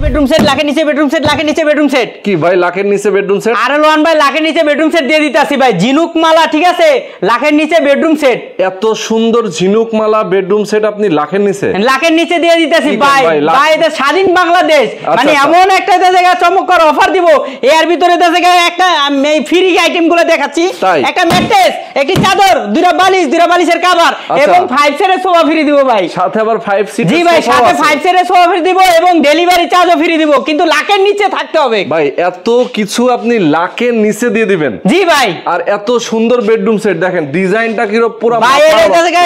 Bedroom set লাখের নিচে bedroom set লাখের নিচে বেডরুম সেট কি ভাই লাখের নিচে বেডরুম সেট আর লোন ভাই লাখের নিচে বেডরুম সেট দিয়ে দিতাছি ভাই ঝিনুক মালা ঠিক আছে লাখের নিচে বেডরুম সেট এত সুন্দর ঝিনুক মালা বেডরুম সেট আপনি লাখের নিচে দিয়ে দিতাছি ভাই ভাই এটা স্বাধীন বাংলাদেশ মানে এমন একটা জায়গা চমৎকার অফার দিব এর ভিতরে জায়গা একটা ফ্রি আইটেম গুলো দেখাচ্ছি একটা ম্যাট্রেস একটি চাদর দুইটা বালিশের কভার এবং 5 সেটের সোফা ফ্রি দিব ভাই সাথে আবার 5 সিট জি ভাই সাথে 5 সেটের সোফা ফ্রি দিব এবং ডেলিভারি চার্জও ফ্রি দিব কিন্তু লাখের নিচে থাকতে হবে ভাই এত কিছু আপনি লাখের নিচে দিয়ে দিবেন জি ভাই আর এত সুন্দর বেডরুম সেট দেখেন ডিজাইনটা কি পুরো ভাই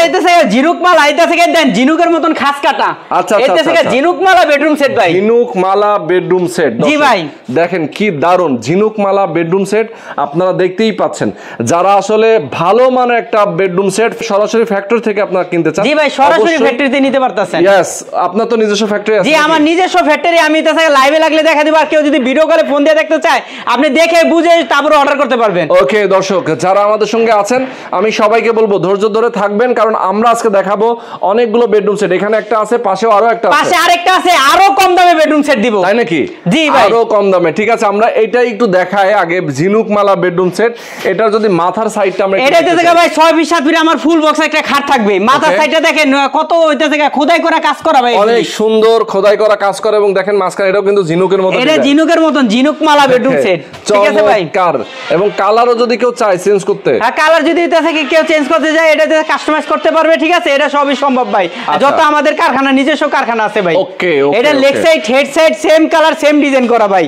এটা থেকে ঝিনুক মালা এটা থেকে দেন ঝিনুকের মতন খাস কাটা আচ্ছা এটা থেকে ঝিনুক মালা বেডরুম সেট ভাই ঝিনুক মালা বেডরুম সেট জি ভাই দেখেন কি দারুন ঝিনুক মালা বেডরুম সেট আপনারা দেখতেই পাচ্ছেন যারা আসলে ভালো মানের একটা বেডরুম সেট সরাসরি ফ্যাক্টরি থেকে আপনারা কিনতে চান জি ভাই সরাসরি ফ্যাক্টরিতে নিতে পারতেছেন यस আপনার তো নিজস্ব ফ্যাক্টরি আছে জি আমার নিজস্ব ফ্যাক্টরি আমি এটা থেকে লাইভে লাগলে দেখা দেব আর কেউ যদি ভিডিও কলে ফোন দিয়ে দেখতে চায় আপনি দেখে বুঝে তারপর অর্ডার করতে পারবেন ওকে দর্শক যারা আমাদের সঙ্গে আছেন আমি সবাইকে বলবো ধৈর্য ধরে থাকবেন কারণ আমরা আজকে দেখাবো অনেকগুলো বেডরুম সেট এখানে একটা আছে পাশেও আরো একটা আছে পাশে আরেকটা আছে আরো কম দামে বেডরুম সেট দিব তাই নাকি জি ভাই আরো কম দামে ঠিক আছে আমরা এটাই একটু দেখাই আগে ঝিনুক মালা বেডরুম সেট এটার যদি মাথার সাইডটা আমরা এটাতে থেকে ভাই 6 পিস 7 পিস আমার ফুল বক্স একটা খাট থাকবে মাথার সাইডটা দেখেন কত হইতে থেকে খোদাই করা কাজ করা ভাই অনেক সুন্দর খোদাই করা কাজ করে এবং দেখেন মাঝখানে এটাও কিন্তু ঝিনুকের মতো এটা ঝিনুকের মতন ঝিনুক মালা বেডরুম সেট ঠিক আছে ভাই কার এবং কালারও যদি কেউ চায় চেঞ্জ করতে হ্যাঁ কালার যদি এটা থেকে কেউ চেঞ্জ করতে যায় এটাতে কাস্টমাইজ করতে পারবে ঠিক আছে এটা সবই সম্ভব ভাই যত আমাদের কারখানা নিজস্ব কারখানা আছে ভাই ওকে এটা leg side head side same colour same design করা ভাই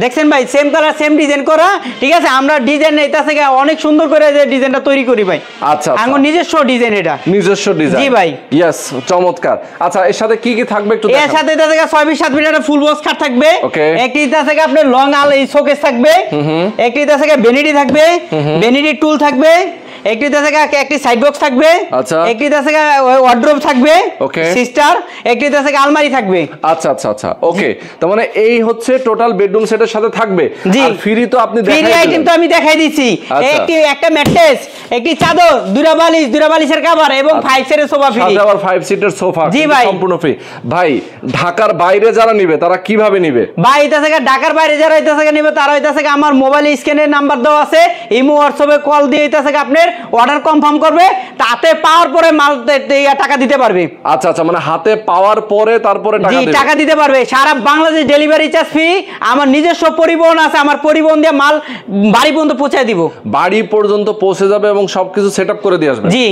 দেখছেন ভাই সেম কালার সেম ডিজাইন করা ঠিক আছে আমরা ডিজাইন এটা থেকে অনেক সুন্দর করে যে ডিজাইনটা তৈরি করি ভাই আচ্ছা আমার নিজস্ব ডিজাইন এটা নিজস্ব ডিজাইন জি ভাই यस চমৎকার আচ্ছা এর সাথে কি কি থাকবে একটু দেখান এর সাথে এটা থেকে 6 পিস 7 পিস একটা ফুল বক্স খাট থাকবে একটি এটা থেকে আপনার লং আল এই শোকেস থাকবে একটি এটা থেকে ভ্যানিটি থাকবে ভ্যানিটি টুল থাকবে একটি থেকে একটি সাইড বক্স থাকবে আচ্ছা একটি থেকে ওয়ার্ড্রোব থাকবে ওকে সিস্টার একটি থেকে আলমারি থাকবে আচ্ছা আচ্ছা আচ্ছা ওকে তার মানে এই হচ্ছে টোটাল বেডরুম সেটের সাথে থাকবে আর ফ্রি তো আপনি দেখাই ফ্রি আইটেম তো আমি দেখাই দিছি একটা ম্যাট্রেস একটি চাদর দুইটা বালিশের কভার এবং 5 সিটের সোফা ফ্রি সাথে আবার 5 সিটের সোফা জি ভাই সম্পূর্ণ ফ্রি ভাই ঢাকার বাইরে যারা নেবে তারা কিভাবে নেবে ভাই এটা থেকে ঢাকার বাইরে যারা এটা থেকে নেবে তারা এটা থেকে আমার মোবাইল স্ক্রিনের নাম্বার দেওয়া আছে ইমো হোয়াটসঅ্যাপে কল দিয়ে এটা থেকে আপনার অর্ডার কনফার্ম করবে তাতে পাওয়ার পরে মাল টাকা দিতে পারবে আচ্ছা আচ্ছা মানে হাতে পাওয়ার পরে তারপরে টাকা দিতে পারবে সারা বাংলাদেশ ডেলিভারি চার্জ ফ্রি আমার নিজস্ব পরিবহন আছে আমার পরিবহন দিয়ে মাল বাড়ি পর্যন্ত পৌঁছে দিব বাড়ি পর্যন্ত পৌঁছে যাবে এবং সবকিছু সেটআপ করে দিয়ে আসবে জি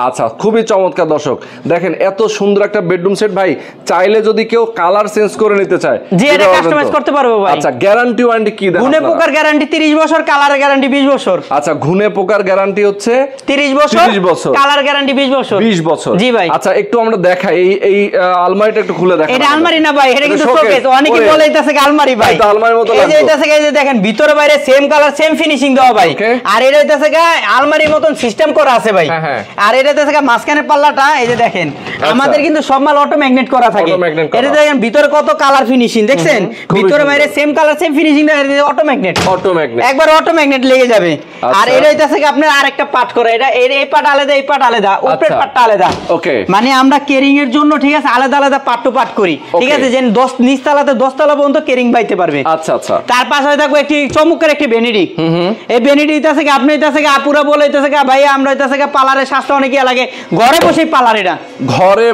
আচ্ছা খুবই চমৎকার দর্শক দেখেন এত সুন্দর একটা বেডরুম সেট ভাই চাইলে যদি কেউ কালার চেঞ্জ করে নিতে চায় জি এটা কাস্টমাইজ করতে পারবো ভাই আচ্ছা গ্যারান্টি ওয়ারেন্টি কি দেন গুণে পোকার গ্যারান্টি 30 বছর কালারের গ্যারান্টি 20 বছর আচ্ছা গুণে পোকার গ্যারান্টি হচ্ছে 30 বছর কালার গ্যারান্টি 20 বছর জি ভাই আচ্ছা একটু আমরা দেখাই এই আলমারিটা একটু খুলে দেখান এটা আলমারি না ভাই এটা কিন্তু শোকেস অনেকে বলে এটা থেকে আলমারি ভাই এটা আলমারির মতো লাগছে এই যে এটা থেকে এই যে দেখেন ভিতরে বাইরে সেম কালার সেম ফিনিশিং দেওয়া ভাই আর এটা থেকে আলমারির মতন সিস্টেম করা আছে ভাই আর এটা থেকে মাঝখানে পাল্লাটা এই যে দেখেন আমাদের কিন্তু সব মাল অটো ম্যাগনেট করা থাকে এটা দেখেন ভিতরে কত কালার ফিনিশিং দেখছেন ভিতরে বাইরে same colour same finishing auto magnet একবার অটো ম্যাগনেট লেগে যাবে আর এটা থেকে আপনার আরেকটা পার্ট করা এটা এই পার্ট আলাদা এই পার্ট আলাদা উপরের পার্টটা আলাদা ওকে মানে আমরা কেরিং এর জন্য ঠিক আছে আলাদা আলাদা পার্ট টু পার্ট করি ঠিক আছে যেন 10 নিচ তলাতে 10 তলা পর্যন্ত কেরিং বাইতে পারবে আচ্ছা আচ্ছা তার পাশে থাকবে একটি চমৎকার একটি ভ্যানিটি এই ভ্যানিটি এটা থেকে আপনি এটা থেকে আপুরা বলে এটা থেকে ভাই আমরা এটা থেকে পার্লারে শাস্তা অনেক লাগে ঘরে বসেই পার্লার এটা ঘরে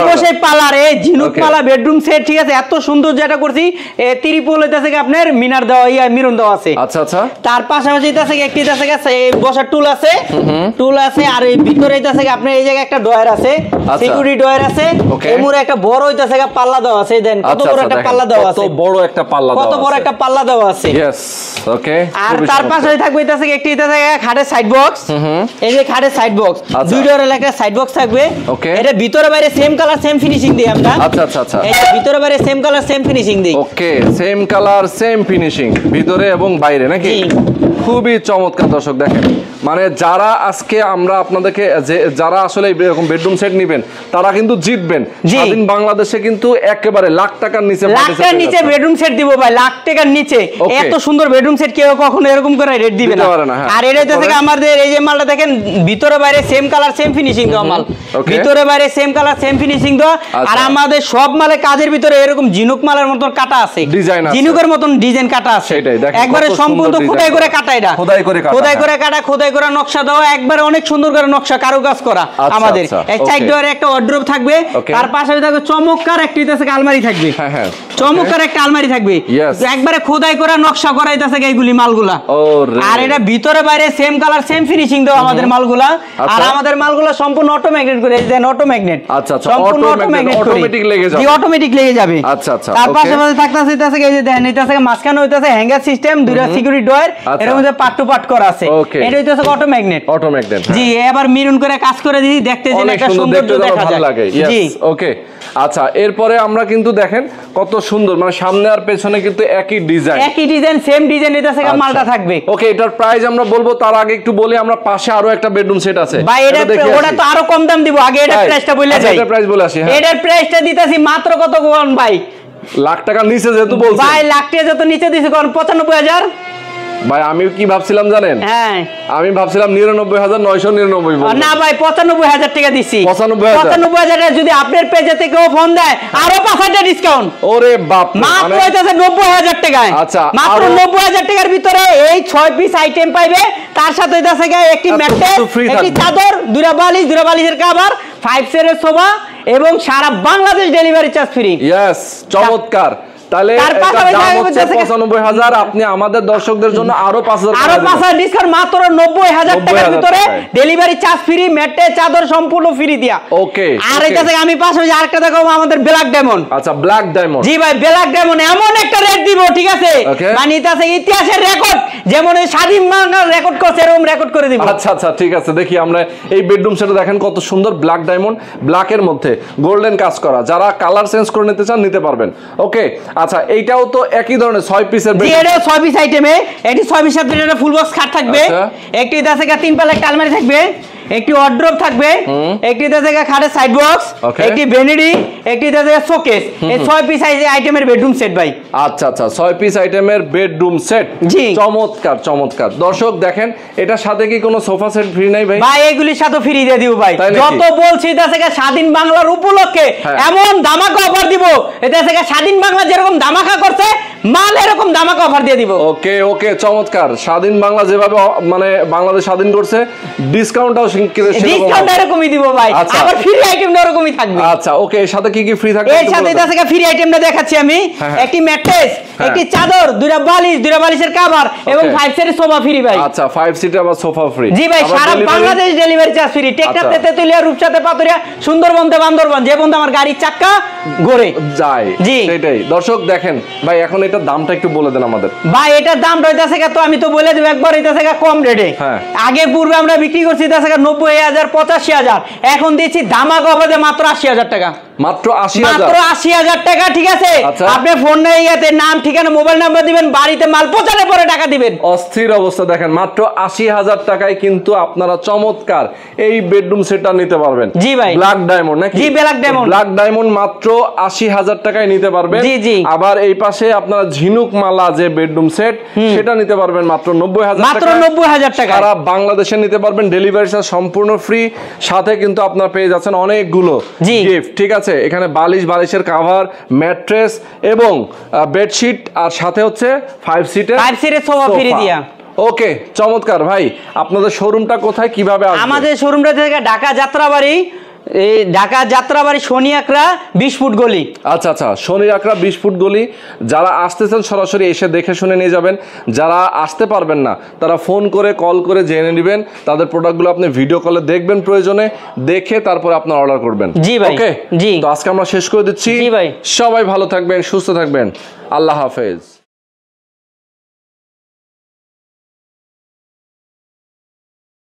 বসে পার্লারে ঝিনুক মালা বেডরুম সেট ঠিক আছে এত সুন্দর যেটা করছি ত্রিপল এটা থেকে আপনার মিনার দেওয়া মিরন দেওয়া আছে আচ্ছা আচ্ছা তার পাশাপাশি এটা থেকে একটি এটা থেকে বসার টুল আছে আর এই ভিতরে এটা থেকে আপনার এই জায়গায় একটা ডয়ার আছে সিকিউরিটি ডয়ার আছে এমুরে একটা বড় এটা থেকে পাল্লা দেওয়া আছে দেন কত বড় একটা পাল্লা দেওয়া আছে কত বড় একটা পাল্লা দেওয়া আছে यस ওকে আর তার পাশে থাকবে এটা থেকে একটি এটা থেকে খাটের সাইড বক্স এই যে খাটের সাইড বক্স দুই ডয়ারের একটা সাইড বক্স থাকবে এটা ভিতরে বাইরে সেম কালার সেম ফিনিশিং দেই আমরা আচ্ছা আচ্ছা আচ্ছা এই ভিতরে বাইরে সেম কালার সেম ফিনিশিং দেই ওকে সেম কালার সেম ফিনিশিং ভিতরে এবং বাইরে নাকি খুবই চমৎকার দর্শক দেখেন মানে যারা আজকে আমরা আপনাদেরকে যারা আসলে এরকম বেডরুম সেট নেবেন তারা কিন্তু জিতবেন। স্বাধীন বাংলাদেশে কিন্তু একেবারে লাখ টাকার নিচে বেডরুম সেট দিব ভাই, লাখ টাকার নিচে। এত সুন্দর বেডরুম সেট কেউ কখনো এরকম করে রেট দিবে না। আর এটা থেকে আমাদের এই যে মালটা দেখেন, ভিতরে বাইরে সেম কালার সেম ফিনিশিং দেওয়া মাল, ভিতরে বাইরে সেম কালার সেম ফিনিশিং দেওয়া। আর আমাদের সব মালে কাজের ভিতরে এরকম ঝিনুক মালের মতন কাটা আছে, ঝিনুকের মতন ডিজাইন কাটা আছে, একবারে সম্পূর্ণ খোদাই করে কাটা। এটা খোদাই করে কাটা, খোদাই করে নকশা দেওয়া, একবারে অনেক সুন্দর করে নকশা কারুকাজ করা। আমাদের এক সাইড ডোরে একটা ওয়ার্ড্রোব থাকবে, তার পাশে থাকবে চমৎকার একটি আলমারি থাকবে, চমৎকার একটা আলমারি থাকবে, একবারে খোদাই করা নকশা করা আছে এইগুলি মালগুলা। আর এটা ভিতরে বাইরে সেম কালার সেম ফিনিশিং দেওয়া আমাদের মালগুলা। আর আমাদের মালগুলা সম্পূর্ণ অটো ম্যাগনেট করে দেন, অটো ম্যাগনেট। আচ্ছা আচ্ছা, অটোমেটিক লেগে যাবে, অটোমেটিক লেগে যাবে। আচ্ছা আচ্ছা, তার পাশাপাশি থাকতেছে এই যে দেখেন, এটা আছে মাঝখানে হইতাছে হ্যাঙ্গার সিস্টেম, দুইটা সিকিউরিটি ডোর, এর মধ্যে পার্ট টু পার্ট করা আছে। এটা হইতাছে অটো ম্যাগনেট, জি। এবার মিরুন করে কাজ করে দিই, দেখতে যে একটা সৌন্দর্য দেখা যায়। জি ওকে। আচ্ছা, এরপরে আমরা কিন্তু দেখেন কত সুন্দর, মানে সামনে আর পেছনে কিন্তু একই ডিজাইন সেম ডিজাইন এটা থেকে মালটা থাকবে। ওকে, এটার প্রাইস আমরা বলবো, তার আগে একটু বলি আমরা পাশে আরো একটা বেডরুম সেট আছে ভাই, এটা ওটা তো আরো কম দাম দিব। আগে এটা প্রাইসটা বলে যাই, এটা প্রাইস বলে আসি। এটার প্রাইসটা দিতাছি মাত্র কত কোন ভাই? লাখ টাকার নিচে যেহেতু বলছি ভাই, লাখ টাকা যত নিচে দিছি কোন 95,000। ভাই আমি কি ভাবছিলাম জানেন? হ্যাঁ, আমি ভাবছিলাম 99,999 বলবো। না ভাই, 95,000 টাকা দিছি। 95,000 যদি আপনার পেজে থেকে ফোন দেয় আরো 5,000 ডিসকাউন্ট। ওরে বাপ, মাত্র হইতাছে 90,000 টাকায়। আচ্ছা, মাত্র 90,000 টাকার ভিতরে এই 6 পিস আইটেম পাইবে। তার সাথে হইতাছে একটি ম্যাট্রেস, একটি চাদর, দুইটা বালিশের কভার, 5 সেটের সোফা এবং সারা Bangladesh delivery charge free. Yes, চমৎকার। তাহলে দাম হচ্ছে 95,000, আপনি আমাদের দর্শকদের জন্য আরো 5,000 ডিসকাউন্ট, মাত্র 90,000 টাকার ভিতরে ডেলিভারি চার্জ ফ্রি, ম্যাট্রেস চাদর সম্পূর্ণ ফ্রি দিয়া। ওকে। আর এটা থেকে আমি পাশে আরেকটা দেখাবো, আমাদের ব্ল্যাক ডায়মন্ড। আচ্ছা, ব্ল্যাক ডায়মন্ড। জি ভাই, ব্ল্যাক ডায়মন্ড এমন একটা রেট দিব, ঠিক আছে, মানে এটা আছে ইতিহাসের রেকর্ড, যেমন স্বাধীন বাংলা রেকর্ড করছে এরকম রেকর্ড করে দিব। আচ্ছা আচ্ছা, ঠিক আছে। দেখি আমরা এই বেডরুম সেটটা দেখেন কত সুন্দর, ব্ল্যাক ডায়মন্ড, ব্ল্যাকের মধ্যে গোল্ডেন কাজ করা। যারা কালার চেঞ্জ করে নিতে চান নিতে পারবেন। ওকে। আচ্ছা, এইটাও তো একই ধরনের 6 পিসের বেড। এটাও 6 পিস আইটেমে, এটি 6 পিসের একটা ফুল বক্স খাট থাকবে, একটি আছে 3 পাল্লা একটা আলমারি থাকবে, একটি ওয়ার্ড্রোব থাকবে, একটি আছে খাটের সাইড বক্স, একটি ভ্যানিটি, একটি আছে শোকেস। এই 6 পিস আইটেমের বেডরুম সেট ভাই। আচ্ছা আচ্ছা, 6 পিস আইটেমের বেডরুম সেট। জি, চমৎকার চমৎকার। দর্শক দেখেন, এটার সাথে কি কোনো সোফা সেট ফ্রি নাই ভাই? ভাই, এগুলির সাথে ফ্রি দিয়ে দিব ভাই। যত বলছি এটা থেকে স্বাধীন বাংলার উপলক্ষে এমন ধামাকা অফার দিব, এটা থেকে স্বাধীন বাংলা যেরকম ধামাকা করছে, মাল এরকম ধামাকা অফার দিয়ে দিব। ওকে ওকে, চমৎকার। স্বাধীন বাংলা যেভাবে মানে বাংলাদেশ স্বাধীন করছে, ডিসকাউন্টটাও ডিসকাউন্ট এরকমই দিব ভাই। আবার ফ্রি আইটেমটা এরকমই থাকবে। আচ্ছা, ওকে। এর সাথে কি কি ফ্রি থাকবে? এর সাথে এটা থেকে ফ্রি আইটেমটা দেখাচ্ছি আমি। একটি ম্যাট্রেস, একটি চাদর, দুইটা বালিশের কভার এবং 5 সিটের সোফা ফ্রি ভাই। আচ্ছা, 5 সিটার বা সোফা ফ্রি। জি ভাই, সারা Bangladesh delivery charge free. Teknaf, Tetulia, রূপসাতে, পাতুরিয়া, সুন্দরবন, বান্দরবান, যে বন্ধু আমার গাড়ির চাক্কা ঘুরে যায়। জি, সেটাই। দর্শক দেখেন ভাই, এখন এটার দামটা একটু বলে দেন আমাদের। ভাই, এটার দাম রইতাছে তো আমি তো বলে দেব একবার, হইতাছে কম রেটে। আগে পূর্বে আমরা বিক্রি করছি 90,000, 85,000, এখন দিচ্ছি ধামাকা অফারে মাত্র 80,000 টাকা। মাত্র 80,000? মাত্র 80,000 টাকা, ঠিক আছে। আপনি ফোন নিয়ে ইয়াতে নাম, ঠিকানা, মোবাইল নাম্বার দিবেন, বাড়িতে মাল পৌঁছানোর পরে টাকা দিবেন। অস্থির অবস্থা। দেখেন, মাত্র 80,000 টাকায় কিন্তু আপনারা চমৎকার এই বেডরুম সেটটা নিতে পারবেন। জি ভাই, ব্ল্যাক ডায়মন্ড নাকি? জি, ব্ল্যাক ডায়মন্ড। ব্ল্যাক ডায়মন্ড মাত্র 80,000 টাকায় নিতে পারবেন। জি জি। আবার এই পাশে আপনারা ঝিনুক মালা যে বেডরুম সেট, সেটা নিতে পারবেন মাত্র 90,000 টাকা। মাত্র 90,000 টাকা। সারা বাংলাদেশে নিতে পারবেন, ডেলিভারি চার্জ সম্পূর্ণ ফ্রি। সাথে কিন্তু আপনারা পেয়ে যাচ্ছেন অনেকগুলো গিফট, ঠিক আছে। এখানে বালিশের কভার, ম্যাট্রেস এবং বেডশিট, আর সাথে হচ্ছে 5 সিটের সোফা ফ্রি দিয়া। ওকে, চমৎকার। ভাই, আপনাদের শোরুমটা কোথায়, কিভাবে আসবে? আমাদের শোরুমটা থেকে ঢাকা যাত্রাবাড়ি, এই ঢাকা যাত্রাবাড়ি শনি আকরা 20 ফুট গলি। আচ্ছা আচ্ছা, শনি আকরা 20 ফুট গলি। যারা আসতেছেন সরাসরি এসে দেখে শুনে নিয়ে যাবেন। যারা আসতে পারবেন না, তারা ফোন করে কল করে জেনে নেবেন। তাদের প্রোডাক্টগুলো আপনি ভিডিও কলে দেখবেন, প্রয়োজনে দেখে তারপরে আপনার অর্ডার করবেন। জি ভাই। ওকে, জি। তো আজকে আমরা শেষ করে দিচ্ছি। জি ভাই, সবাই ভালো থাকবেন, সুস্থ থাকবেন। আল্লাহ হাফেজ।